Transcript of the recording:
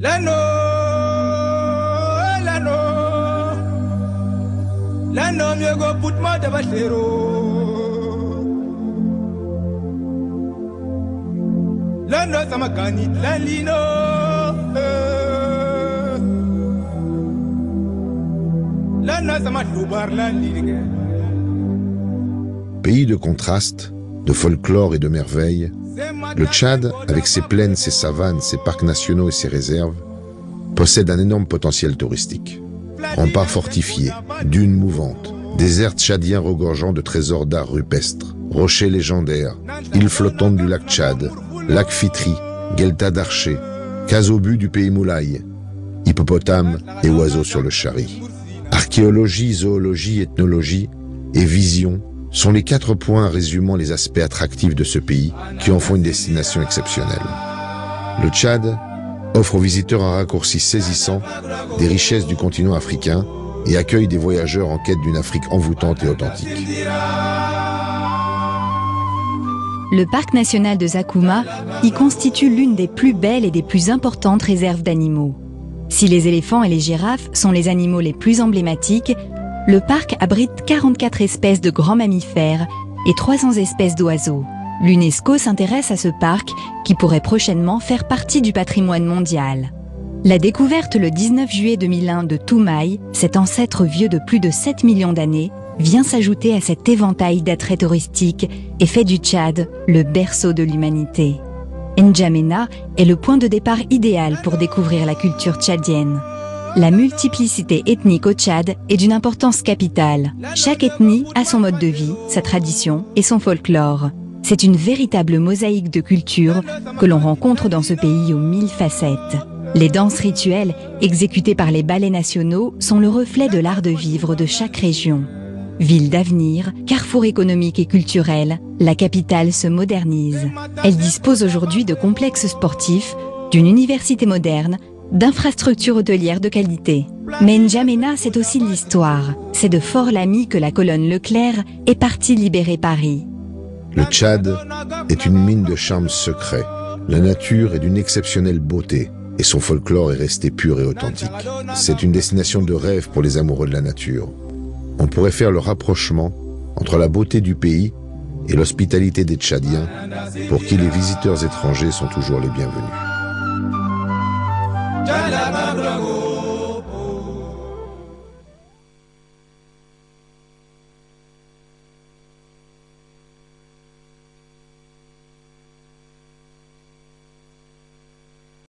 Lano, mieux go put moi de bachero. Lano, ça m'a gagné, l'alino. Lano, ça m'a loubar l'alino. Pays de contrastes, de folklore et de merveilles, le Tchad, avec ses plaines, ses savanes, ses parcs nationaux et ses réserves, possède un énorme potentiel touristique. Remparts fortifiés, dunes mouvantes, déserts tchadiens regorgeant de trésors d'art rupestres, rochers légendaires, îles flottantes du lac Tchad, lac Fitri, Guelta d'Archer, cases obus du pays Moulay, hippopotames et oiseaux sur le Chari. Archéologie, zoologie, ethnologie et vision sont les 4 points résumant les aspects attractifs de ce pays qui en font une destination exceptionnelle. Le Tchad offre aux visiteurs un raccourci saisissant des richesses du continent africain et accueille des voyageurs en quête d'une Afrique envoûtante et authentique. Le parc national de Zakouma y constitue l'une des plus belles et des plus importantes réserves d'animaux. Si les éléphants et les girafes sont les animaux les plus emblématiques, le parc abrite 44 espèces de grands mammifères et 300 espèces d'oiseaux. L'UNESCO s'intéresse à ce parc qui pourrait prochainement faire partie du patrimoine mondial. La découverte le 19 juillet 2001 de Toumaï, cet ancêtre vieux de plus de 7 millions d'années, vient s'ajouter à cet éventail d'attraits touristiques et fait du Tchad le berceau de l'humanité. N'Djamena est le point de départ idéal pour découvrir la culture tchadienne. La multiplicité ethnique au Tchad est d'une importance capitale. Chaque ethnie a son mode de vie, sa tradition et son folklore. C'est une véritable mosaïque de cultures que l'on rencontre dans ce pays aux 1000 facettes. Les danses rituelles, exécutées par les ballets nationaux, sont le reflet de l'art de vivre de chaque région. Ville d'avenir, carrefour économique et culturel, la capitale se modernise. Elle dispose aujourd'hui de complexes sportifs, d'une université moderne, d'infrastructures hôtelières de qualité. Mais N'Djamena, c'est aussi l'histoire. C'est de Fort Lamy que la colonne Leclerc est partie libérer Paris. Le Tchad est une mine de charme secret. La nature est d'une exceptionnelle beauté et son folklore est resté pur et authentique. C'est une destination de rêve pour les amoureux de la nature. On pourrait faire le rapprochement entre la beauté du pays et l'hospitalité des Tchadiens, pour qui les visiteurs étrangers sont toujours les bienvenus.